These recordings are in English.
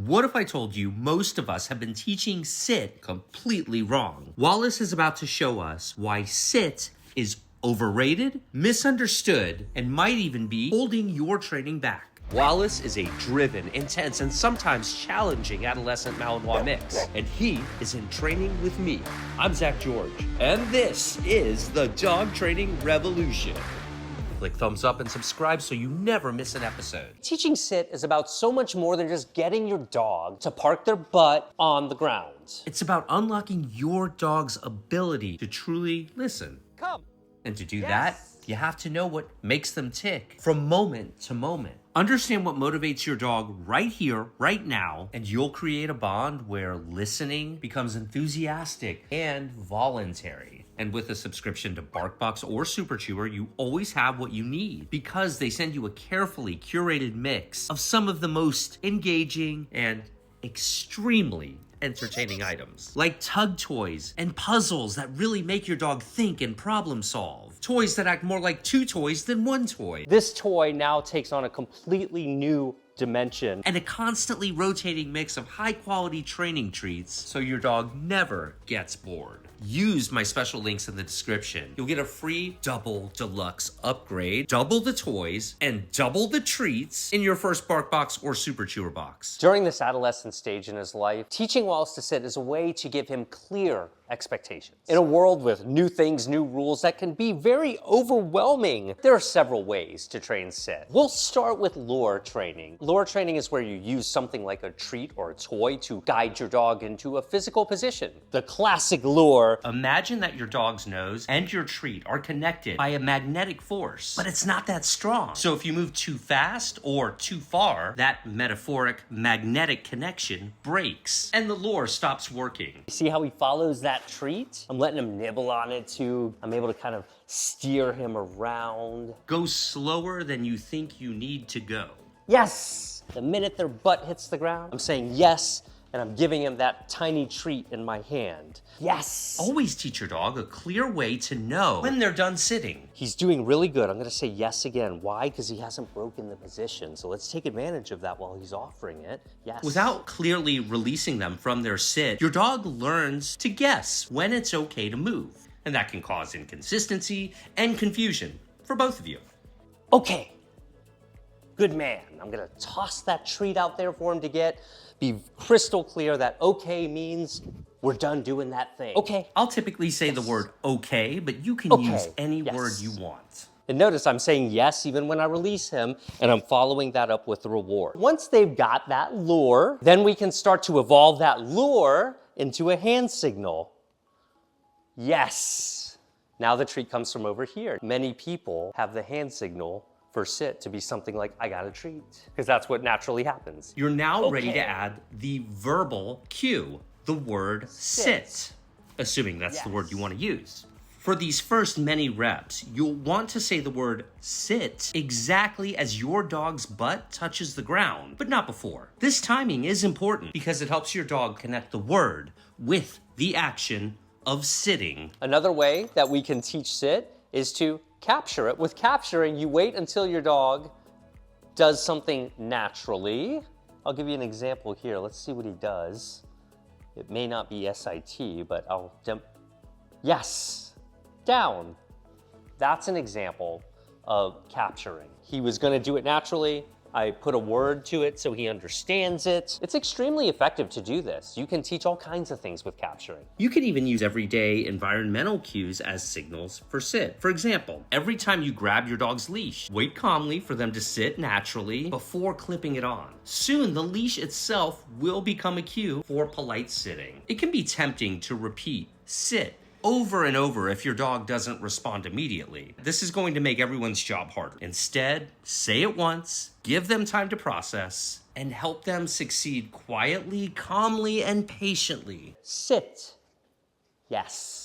What if I told you most of us have been teaching sit completely wrong? Wallace is about to show us why sit is overrated, misunderstood, and might even be holding your training back. Wallace is a driven, intense, and sometimes challenging adolescent Malinois mix, and he is in training with me. I'm Zach George, and this is the Dog Training Revolution. Click thumbs up and subscribe so you never miss an episode. Teaching sit is about so much more than just getting your dog to park their butt on the ground. It's about unlocking your dog's ability to truly listen. Come. And to do that, you have to know what makes them tick from moment to moment. Understand what motivates your dog right here, right now, and you'll create a bond where listening becomes enthusiastic and voluntary. And with a subscription to BarkBox or Super Chewer, you always have what you need because they send you a carefully curated mix of some of the most engaging and extremely entertaining items, like tug toys and puzzles that really make your dog think and problem solve. Toys that act more like two toys than one toy. This toy now takes on a completely new dimension. And a constantly rotating mix of high quality training treats so your dog never gets bored. Use my special links in the description. You'll get a free double deluxe upgrade, double the toys, and double the treats in your first BarkBox or Super Chewer box. During this adolescent stage in his life, teaching Wallace to sit is a way to give him clear expectations. In a world with new things, new rules that can be very overwhelming, there are several ways to train sit. We'll start with lure training. Lure training is where you use something like a treat or a toy to guide your dog into a physical position. The classic lure. Imagine that your dog's nose and your treat are connected by a magnetic force, but it's not that strong. So if you move too fast or too far, that metaphoric magnetic connection breaks and the lure stops working. See how he follows that treat? I'm letting him nibble on it too. I'm able to kind of steer him around. Go slower than you think you need to go. Yes! The minute their butt hits the ground, I'm saying yes, and I'm giving him that tiny treat in my hand. Yes! Always teach your dog a clear way to know when they're done sitting. He's doing really good. I'm gonna say yes again. Why? Because he hasn't broken the position. So let's take advantage of that while he's offering it. Yes. Without clearly releasing them from their sit, your dog learns to guess when it's okay to move. And that can cause inconsistency and confusion for both of you. Okay. Good man. I'm gonna toss that treat out there for him to get. Be crystal clear that okay means we're done doing that thing. Okay. I'll typically say the word okay, but you can use any word you want. And notice I'm saying yes even when I release him, and I'm following that up with the reward. Once they've got that lure, then we can start to evolve that lure into a hand signal. Yes. Now the treat comes from over here. Many people have the hand signal for sit to be something like, I got a treat, because that's what naturally happens. You're now ready to add the verbal cue, the word sit, assuming that's the word you want to use. For these first many reps, you'll want to say the word sit exactly as your dog's butt touches the ground, but not before. This timing is important because it helps your dog connect the word with the action of sitting. Another way that we can teach sit is to capture it. With capturing, you wait until your dog does something naturally. I'll give you an example here. Let's see what he does. It may not be SIT, but I'll jump. Yes, down. That's an example of capturing. He was gonna do it naturally. I put a word to it so he understands it. It's extremely effective to do this. You can teach all kinds of things with capturing. You can even use everyday environmental cues as signals for sit. For example, every time you grab your dog's leash, wait calmly for them to sit naturally before clipping it on. Soon, the leash itself will become a cue for polite sitting. It can be tempting to repeat sit over and over if your dog doesn't respond immediately. This is going to make everyone's job harder. Instead, say it once, give them time to process, and help them succeed quietly, calmly, and patiently. Sit. Yes.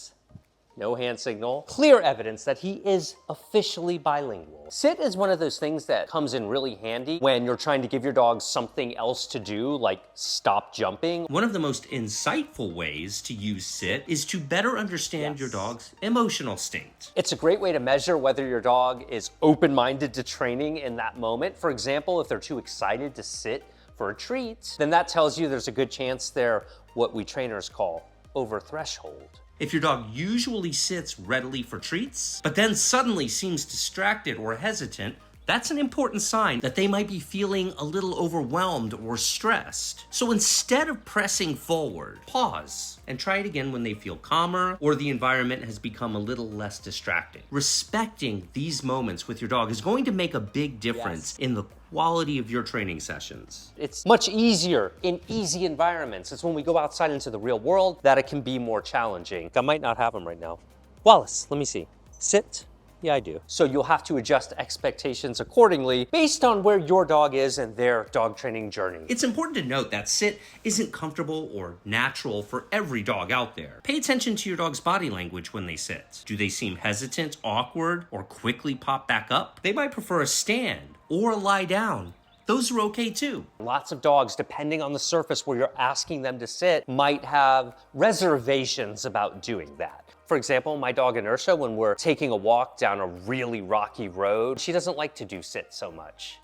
No hand signal. Clear evidence that he is officially bilingual. Sit is one of those things that comes in really handy when you're trying to give your dog something else to do, like stop jumping. One of the most insightful ways to use sit is to better understand your dog's emotional state. It's a great way to measure whether your dog is open-minded to training in that moment. For example, if they're too excited to sit for a treat, then that tells you there's a good chance they're what we trainers call over threshold. If your dog usually sits readily for treats, but then suddenly seems distracted or hesitant, that's an important sign that they might be feeling a little overwhelmed or stressed. So instead of pressing forward, pause and try it again when they feel calmer or the environment has become a little less distracting. Respecting these moments with your dog is going to make a big difference in the quality of your training sessions. It's much easier in easy environments. It's when we go outside into the real world that it can be more challenging. I might not have them right now. Wallace, let me see. Sit. Yeah, I do. So you'll have to adjust expectations accordingly based on where your dog is in their dog training journey. It's important to note that sit isn't comfortable or natural for every dog out there. Pay attention to your dog's body language when they sit. Do they seem hesitant, awkward, or quickly pop back up? They might prefer a stand or a lie down. Those are okay too. Lots of dogs, depending on the surface where you're asking them to sit, might have reservations about doing that. For example, my dog Inertia, when we're taking a walk down a really rocky road, she doesn't like to do sit so much,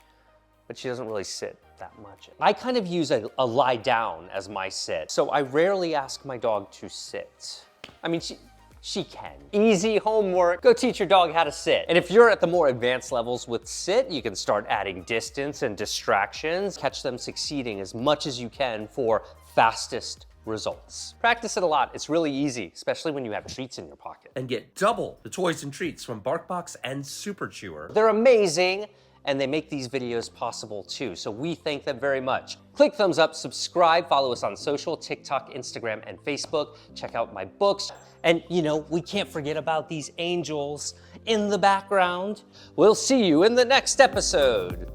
but she doesn't really sit that much. I kind of use a lie down as my sit, so I rarely ask my dog to sit. I mean, she can. Easy homework, go teach your dog how to sit. And if you're at the more advanced levels with sit, you can start adding distance and distractions, catch them succeeding as much as you can for fastest results. Practice it a lot. It's really easy, especially when you have treats in your pocket. And get double the toys and treats from BarkBox and Super Chewer. They're amazing, and they make these videos possible too, so we thank them very much. Click thumbs up, subscribe, follow us on social, TikTok, Instagram, and Facebook. Check out my books. And you know, we can't forget about these angels in the background. We'll see you in the next episode.